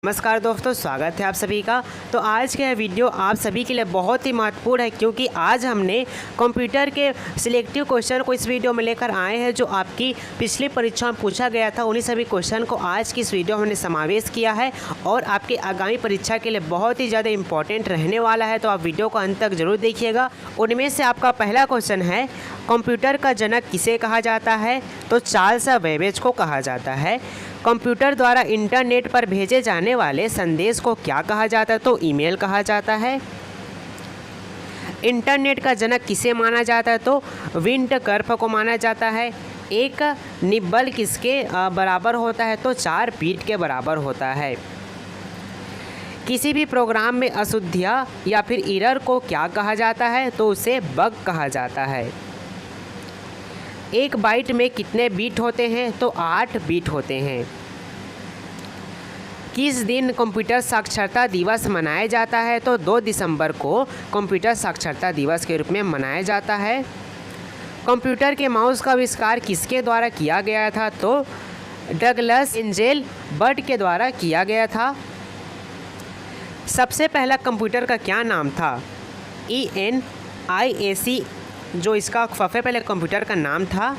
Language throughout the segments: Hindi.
नमस्कार दोस्तों, स्वागत है आप सभी का। तो आज का वीडियो आप सभी के लिए बहुत ही महत्वपूर्ण है, क्योंकि आज हमने कंप्यूटर के सिलेक्टिव क्वेश्चन को इस वीडियो में लेकर आए हैं, जो आपकी पिछली परीक्षा में पूछा गया था। उन्हीं सभी क्वेश्चन को आज की इस वीडियो में हमने समावेश किया है और आपकी आगामी परीक्षा के लिए बहुत ही ज़्यादा इंपॉर्टेंट रहने वाला है। तो आप वीडियो को अंत तक जरूर देखिएगा। उनमें से आपका पहला क्वेश्चन है, कंप्यूटर का जनक किसे कहा जाता है? तो चार्ल्स बेबेज को कहा जाता है। कंप्यूटर द्वारा इंटरनेट पर भेजे जाने वाले संदेश को क्या कहा जाता है? तो ईमेल कहा जाता है। इंटरनेट का जनक किसे माना जाता है? तो विंडकर्फ को माना जाता है। एक निब्बल किसके बराबर होता है? तो 4 बीट के बराबर होता है। किसी भी प्रोग्राम में अशुद्धियाँ या फिर एरर को क्या कहा जाता है? तो उसे बग कहा जाता है। एक बाइट में कितने बीट होते हैं? तो 8 बीट होते हैं। किस दिन कंप्यूटर साक्षरता दिवस मनाया जाता है? तो 2 दिसंबर को कंप्यूटर साक्षरता दिवस के रूप में मनाया जाता है। कंप्यूटर के माउस का आविष्कार किसके द्वारा किया गया था? तो डगलस एंजेल बर्ड के द्वारा किया गया था। सबसे पहला कंप्यूटर का क्या नाम था? ENIAC जो इसका सबसे पहले कंप्यूटर का नाम था।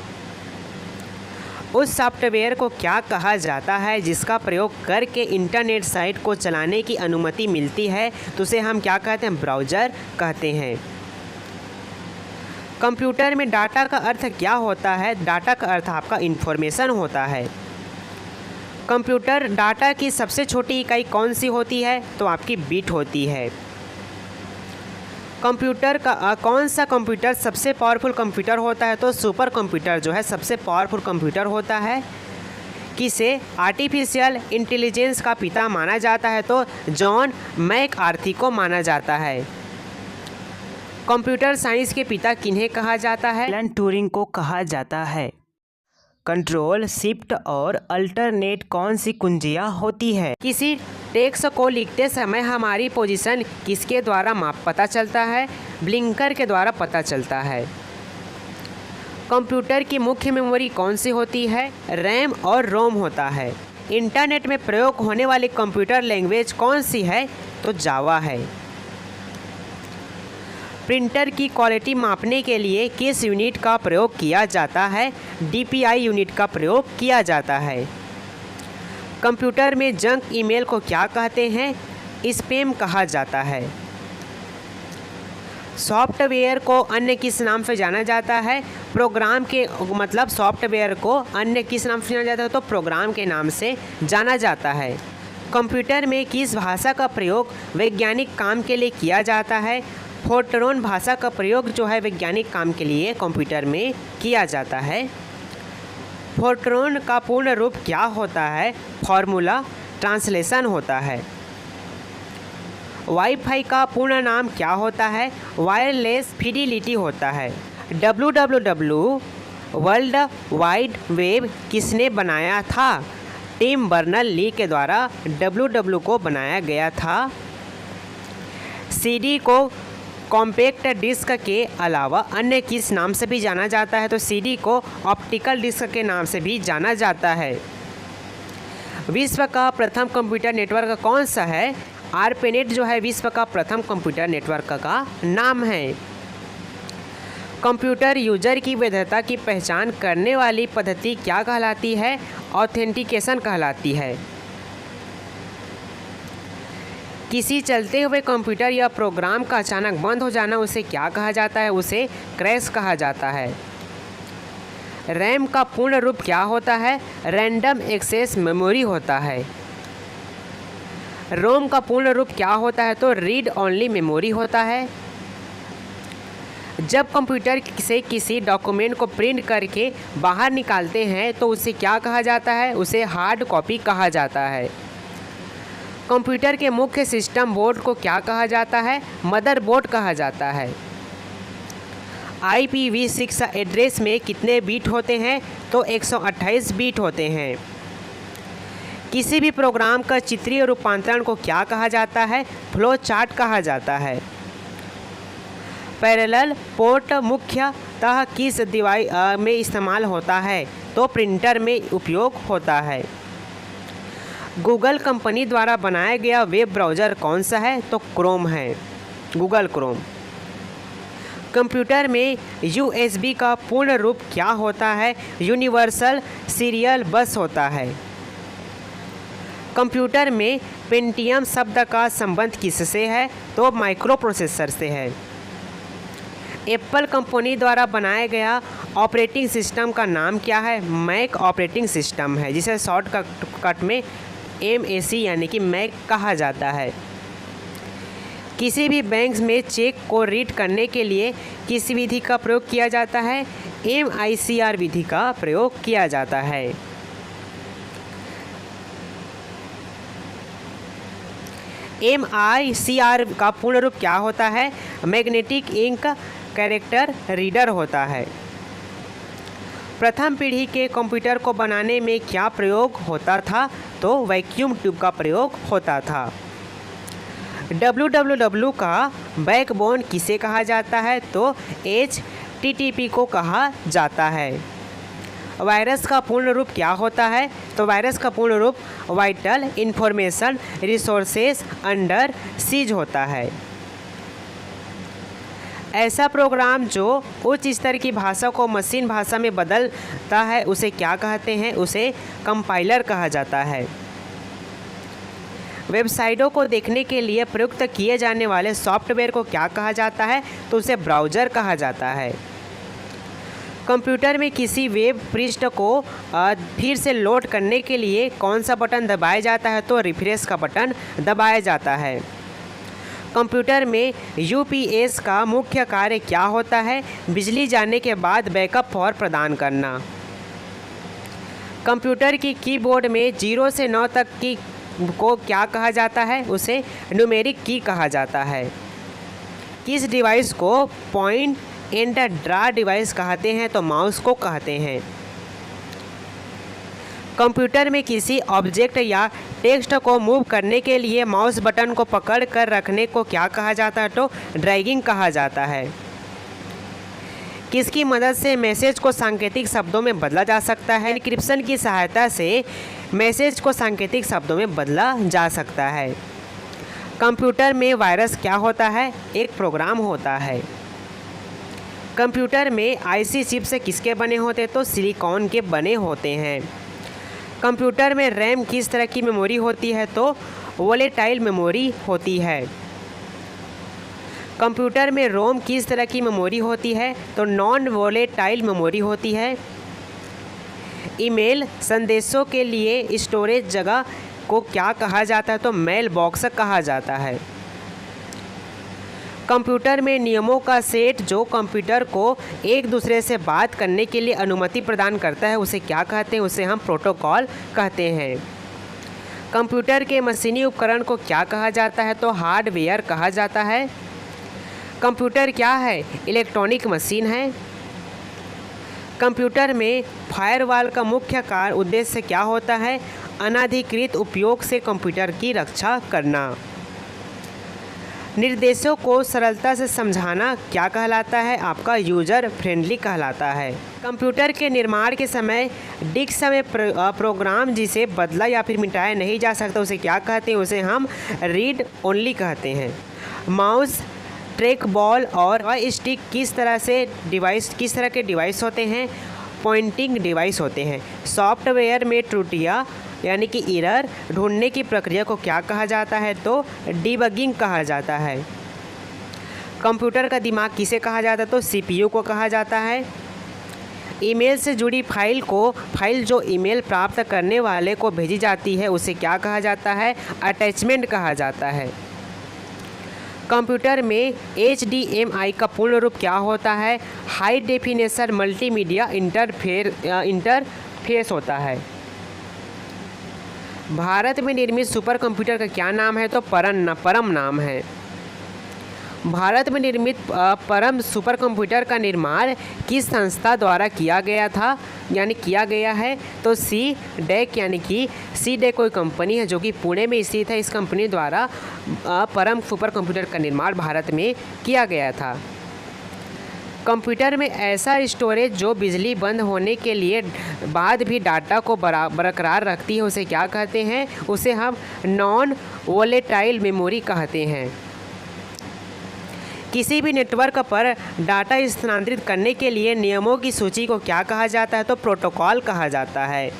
उस सॉफ्टवेयर को क्या कहा जाता है जिसका प्रयोग करके इंटरनेट साइट को चलाने की अनुमति मिलती है? तो उसे हम क्या कहते हैं? ब्राउज़र कहते हैं। कंप्यूटर में डाटा का अर्थ क्या होता है? डाटा का अर्थ आपका इंफॉर्मेशन होता है। कंप्यूटर डाटा की सबसे छोटी इकाई कौन सी होती है? तो आपकी बिट होती है। कंप्यूटर का कौन सा कंप्यूटर सबसे पावरफुल कंप्यूटर होता है? तो सुपर कंप्यूटर जो है सबसे पावरफुल कंप्यूटर होता है। किसे आर्टिफिशियल इंटेलिजेंस का पिता माना जाता है? तो जॉन मैकआर्थी को माना जाता है। कंप्यूटर साइंस के पिता किन्हें कहा जाता है? एलन ट्यूरिंग को कहा जाता है। कंट्रोल, शिफ्ट और अल्टरनेट कौन सी कुंजियाँ होती है? किसी टेक्स्ट को लिखते समय हमारी पोजीशन किसके द्वारा पता चलता है? ब्लिंकर के द्वारा पता चलता है। कंप्यूटर की मुख्य मेमोरी कौन सी होती है? रैम और रोम होता है। इंटरनेट में प्रयोग होने वाली कंप्यूटर लैंग्वेज कौन सी है? तो जावा है। प्रिंटर की क्वालिटी मापने के लिए किस यूनिट का प्रयोग किया जाता है? DPI यूनिट का प्रयोग किया जाता है। कंप्यूटर में जंक ईमेल को क्या कहते हैं? स्पैम कहा जाता है। सॉफ्टवेयर को अन्य किस नाम से जाना जाता है? प्रोग्राम के मतलब सॉफ्टवेयर को अन्य किस नाम से जाना जाता है? तो प्रोग्राम के नाम से जाना जाता है। कंप्यूटर में किस भाषा का प्रयोग वैज्ञानिक काम के लिए किया जाता है? फोर्ट्रॉन भाषा का प्रयोग जो है वैज्ञानिक काम के लिए कंप्यूटर में किया जाता है। फोर्ट्रॉन का पूर्ण रूप क्या होता है? फॉर्मूला ट्रांसलेशन होता है। वाईफाई का पूर्ण नाम क्या होता है? वायरलेस फिडिलिटी होता है। WWW वर्ल्ड वाइड वेब किसने बनाया था? टिम बर्नर्स-ली के द्वारा WWW को बनाया गया था। CD को कॉम्पैक्ट डिस्क के अलावा अन्य किस नाम से भी जाना जाता है? तो CD को ऑप्टिकल डिस्क के नाम से भी जाना जाता है। विश्व का प्रथम कंप्यूटर नेटवर्क कौन सा है? ARPANET जो है विश्व का प्रथम कंप्यूटर नेटवर्क का नाम है। कंप्यूटर यूजर की वैधता की पहचान करने वाली पद्धति क्या कहलाती है? ऑथेंटिकेशन कहलाती है। किसी चलते हुए कंप्यूटर या प्रोग्राम का अचानक बंद हो जाना उसे क्या कहा जाता है? उसे क्रैश कहा जाता है। रैम का पूर्ण रूप क्या होता है? रैंडम एक्सेस मेमोरी होता है। रोम का पूर्ण रूप क्या होता है? तो रीड ओनली मेमोरी होता है। जब कंप्यूटर से किसी डॉक्यूमेंट को प्रिंट करके बाहर निकालते हैं तो उसे क्या कहा जाता है? उसे हार्ड कॉपी कहा जाता है। कंप्यूटर के मुख्य सिस्टम बोर्ड को क्या कहा जाता है? मदरबोर्ड कहा जाता है। IPv6 एड्रेस में कितने बीट होते हैं? तो 128 बीट होते हैं। किसी भी प्रोग्राम का चित्रीय रूपांतरण को क्या कहा जाता है? फ्लो चार्ट कहा जाता है। पैरेलल पोर्ट मुख्यतः किस डिवाइस में इस्तेमाल होता है? तो प्रिंटर में उपयोग होता है। गूगल कंपनी द्वारा बनाया गया वेब ब्राउज़र कौन सा है? तो क्रोम है, गूगल क्रोम। कंप्यूटर में USB का पूर्ण रूप क्या होता है? यूनिवर्सल सीरियल बस होता है। कंप्यूटर में पेंटियम शब्द का संबंध किससे है? तो माइक्रो प्रोसेसर से है। एप्पल कंपनी द्वारा बनाया गया ऑपरेटिंग सिस्टम का नाम क्या है? मैक ऑपरेटिंग सिस्टम है, जिसे शॉर्टकट में MAC यानी कि मैक कहा जाता है। किसी भी बैंक में चेक को रीड करने के लिए किस विधि का प्रयोग किया जाता है? MICR विधि का प्रयोग किया जाता है। MICR का पूर्ण रूप क्या होता है? मैग्नेटिक इंक कैरेक्टर रीडर होता है। प्रथम पीढ़ी के कंप्यूटर को बनाने में क्या प्रयोग होता था? तो वैक्यूम ट्यूब का प्रयोग होता था। www का बैकबोन किसे कहा जाता है? तो HTTP को कहा जाता है। वायरस का पूर्ण रूप क्या होता है? तो वायरस का पूर्ण रूप vital information resources under seize होता है। ऐसा प्रोग्राम जो उच्च स्तर की भाषा को मशीन भाषा में बदलता है उसे क्या कहते हैं? उसे कंपाइलर कहा जाता है। वेबसाइटों को देखने के लिए प्रयुक्त किए जाने वाले सॉफ्टवेयर को क्या कहा जाता है? तो उसे ब्राउज़र कहा जाता है। कंप्यूटर में किसी वेब पृष्ठ को फिर से लोड करने के लिए कौन सा बटन दबाया जाता है? तो रिफ्रेश का बटन दबाया जाता है। कंप्यूटर में UPS का मुख्य कार्य क्या होता है? बिजली जाने के बाद बैकअप पावर प्रदान करना। कंप्यूटर की कीबोर्ड में 0 से 9 तक की को क्या कहा जाता है? उसे न्यूमेरिक की कहा जाता है। किस डिवाइस को पॉइंट एंड ड्रा डिवाइस कहते हैं? तो माउस को कहते हैं। कंप्यूटर में किसी ऑब्जेक्ट या टेक्स्ट को मूव करने के लिए माउस बटन को पकड़ कर रखने को क्या कहा जाता है? तो ड्रैगिंग कहा जाता है। किसकी मदद से मैसेज को सांकेतिक शब्दों में बदला जा सकता है? एन्क्रिप्शन की सहायता से मैसेज को सांकेतिक शब्दों में बदला जा सकता है। कंप्यूटर में वायरस क्या होता है? एक प्रोग्राम होता है। कंप्यूटर में IC चिप्स किसके बने होते हैं? तो सिलिकॉन के बने होते हैं। कंप्यूटर में रैम किस तरह की मेमोरी होती है? तो वोलेटाइल मेमोरी होती है। कंप्यूटर में रोम किस तरह की मेमोरी होती है? तो नॉन वोलेटाइल मेमोरी होती है। ईमेल संदेशों के लिए स्टोरेज जगह को क्या कहा जाता है? तो मेल बॉक्स कहा जाता है। कंप्यूटर में नियमों का सेट जो कंप्यूटर को एक दूसरे से बात करने के लिए अनुमति प्रदान करता है उसे क्या कहते हैं? उसे हम प्रोटोकॉल कहते हैं। कंप्यूटर के मशीनी उपकरण को क्या कहा जाता है? तो हार्डवेयर कहा जाता है। कंप्यूटर क्या है? इलेक्ट्रॉनिक मशीन है। कंप्यूटर में फायरवॉल का मुख्य कार्य उद्देश्य क्या होता है? अनाधिकृत उपयोग से कंप्यूटर की रक्षा करना। निर्देशों को सरलता से समझाना क्या कहलाता है? आपका यूजर फ्रेंडली कहलाता है। कंप्यूटर के निर्माण के समय डिस्क में प्रोग्राम जिसे बदला या फिर मिटाया नहीं जा सकता उसे क्या कहते हैं? उसे हम रीड ओनली कहते हैं। माउस, ट्रैक बॉल और स्टिक किस तरह के डिवाइस होते हैं? पॉइंटिंग डिवाइस होते हैं। सॉफ्टवेयर में त्रुटियाँ यानी कि एरर ढूंढने की प्रक्रिया को क्या कहा जाता है? तो डिबगिंग कहा जाता है। कंप्यूटर का दिमाग किसे कहा जाता है? तो CPU को कहा जाता है। ईमेल से जुड़ी फाइल जो ईमेल प्राप्त करने वाले को भेजी जाती है उसे क्या कहा जाता है? अटैचमेंट कहा जाता है। कंप्यूटर में HDMI का पूर्ण रूप क्या होता है? हाई डेफिनेशन मल्टीमीडिया इंटरफेस होता है। भारत में निर्मित सुपर कंप्यूटर का क्या नाम है? तो परम नाम है। भारत में निर्मित परम सुपर कंप्यूटर का निर्माण किस संस्था द्वारा किया गया है? तो CDEC यानी कि CDEC कोई कंपनी है जो कि पुणे में स्थित है। इस कंपनी द्वारा परम सुपर कंप्यूटर का निर्माण भारत में किया गया था। कंप्यूटर में ऐसा स्टोरेज जो बिजली बंद होने के लिए बाद भी डाटा को बरकरार रखती है उसे क्या कहते हैं? उसे हम नॉन वोलेटाइल मेमोरी कहते हैं। किसी भी नेटवर्क पर डाटा स्थानांतरित करने के लिए नियमों की सूची को क्या कहा जाता है? तो प्रोटोकॉल कहा जाता है।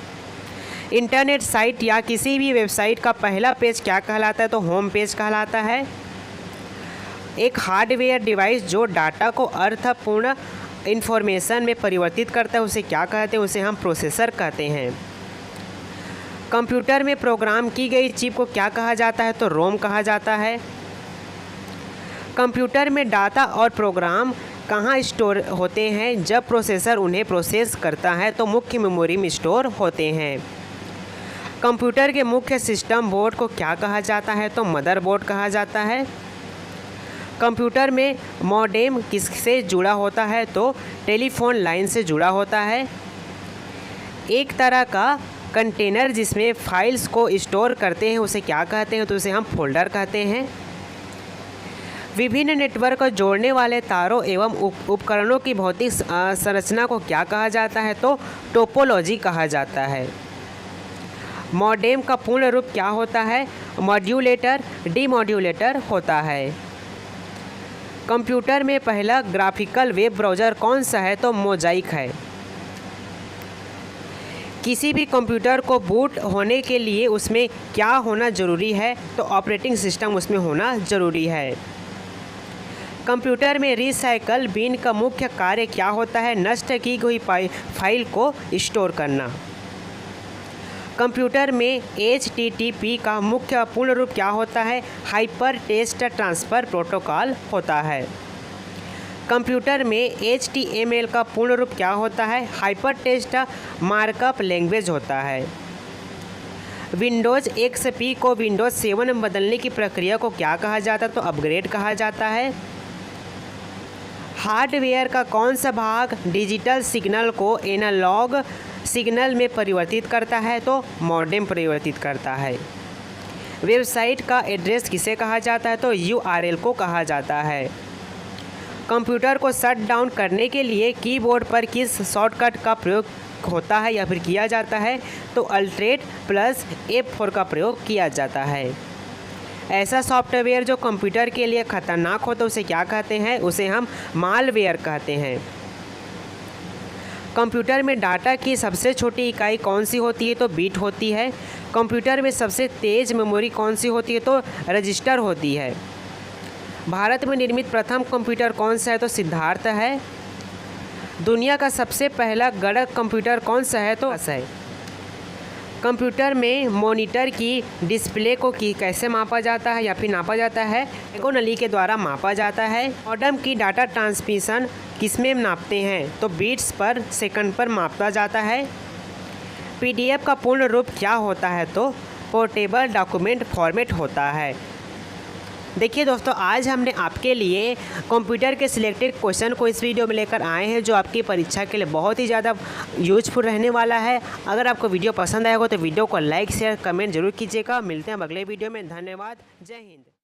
इंटरनेट साइट या किसी भी वेबसाइट का पहला पेज क्या कहलाता है? तो होम पेज कहलाता है। एक हार्डवेयर डिवाइस जो डाटा को अर्थपूर्ण इंफॉर्मेशन में परिवर्तित करता है उसे क्या कहते हैं? उसे हम प्रोसेसर कहते हैं। कंप्यूटर में प्रोग्राम की गई चिप को क्या कहा जाता है? तो रोम कहा जाता है। कंप्यूटर में डाटा और प्रोग्राम कहाँ स्टोर होते हैं? जब प्रोसेसर उन्हें प्रोसेस करता है तो मुख्य मेमोरी में स्टोर होते हैं। कंप्यूटर के मुख्य सिस्टम बोर्ड को क्या कहा जाता है? तो मदरबोर्ड कहा जाता है। कंप्यूटर में मॉडेम किससे जुड़ा होता है? तो टेलीफोन लाइन से जुड़ा होता है। एक तरह का कंटेनर जिसमें फाइल्स को स्टोर करते हैं उसे क्या कहते हैं? तो उसे हम फोल्डर कहते हैं। विभिन्न नेटवर्क को जोड़ने वाले तारों एवं उपकरणों की भौतिक संरचना को क्या कहा जाता है? तो टोपोलॉजी कहा जाता है। मॉडेम का पूर्ण रूप क्या होता है? मॉड्यूलेटर डीमॉड्यूलेटर होता है। कंप्यूटर में पहला ग्राफिकल वेब ब्राउज़र कौन सा है? तो मोज़ाइक है। किसी भी कंप्यूटर को बूट होने के लिए उसमें क्या होना ज़रूरी है? तो ऑपरेटिंग सिस्टम उसमें होना ज़रूरी है। कंप्यूटर में रिसाइकल बिन का मुख्य कार्य क्या होता है? नष्ट की गई फाइल को स्टोर करना। कंप्यूटर में HTTP का मुख्य पूर्ण रूप क्या होता है? हाइपर टेक्स्ट ट्रांसफ़र प्रोटोकॉल होता है। कंप्यूटर में HTML का पूर्ण रूप क्या होता है? हाइपर टेक्स्ट मार्कअप लैंग्वेज होता है। विंडोज़ XP को विंडोज़ 7 में बदलने की प्रक्रिया को क्या कहा जाता है? तो अपग्रेड कहा जाता है। हार्डवेयर का कौन सा भाग डिजिटल सिग्नल को एनालॉग सिग्नल में परिवर्तित करता है? तो मॉडेम परिवर्तित करता है। वेबसाइट का एड्रेस किसे कहा जाता है? तो URL को कहा जाता है। कंप्यूटर को शट डाउन करने के लिए कीबोर्ड पर किस शॉर्टकट का प्रयोग होता है या फिर किया जाता है? तो अल्टरेट प्लस F4 का प्रयोग किया जाता है। ऐसा सॉफ्टवेयर जो कंप्यूटर के लिए ख़तरनाक हो तो उसे क्या कहते हैं? उसे हम मालवेयर कहते हैं। कंप्यूटर में डाटा की सबसे छोटी इकाई कौन सी होती है? तो बीट होती है। कंप्यूटर में सबसे तेज़ मेमोरी कौन सी होती है? तो रजिस्टर होती है। भारत में निर्मित प्रथम कंप्यूटर कौन सा है? तो सिद्धार्थ है। दुनिया का सबसे पहला गणक कंप्यूटर कौन सा है? तो है। कंप्यूटर में मॉनिटर की डिस्प्ले को कैसे मापा जाता है या फिर नापा जाता है? एगो नली के द्वारा मापा जाता है। मॉडेम की डाटा ट्रांसमिशन किसमें नापते हैं? तो बीट्स पर सेकंड पर मापा जाता है। PDF का पूर्ण रूप क्या होता है? तो पोर्टेबल डॉक्यूमेंट फॉर्मेट होता है। देखिए दोस्तों, आज हमने आपके लिए कंप्यूटर के सिलेक्टेड क्वेश्चन को इस वीडियो में लेकर आए हैं जो आपकी परीक्षा के लिए बहुत ही ज़्यादा यूजफुल रहने वाला है। अगर आपको वीडियो पसंद आएगा तो वीडियो को लाइक शेयर कमेंट जरूर कीजिएगा। मिलते हैं अगले वीडियो में। धन्यवाद। जय हिंद।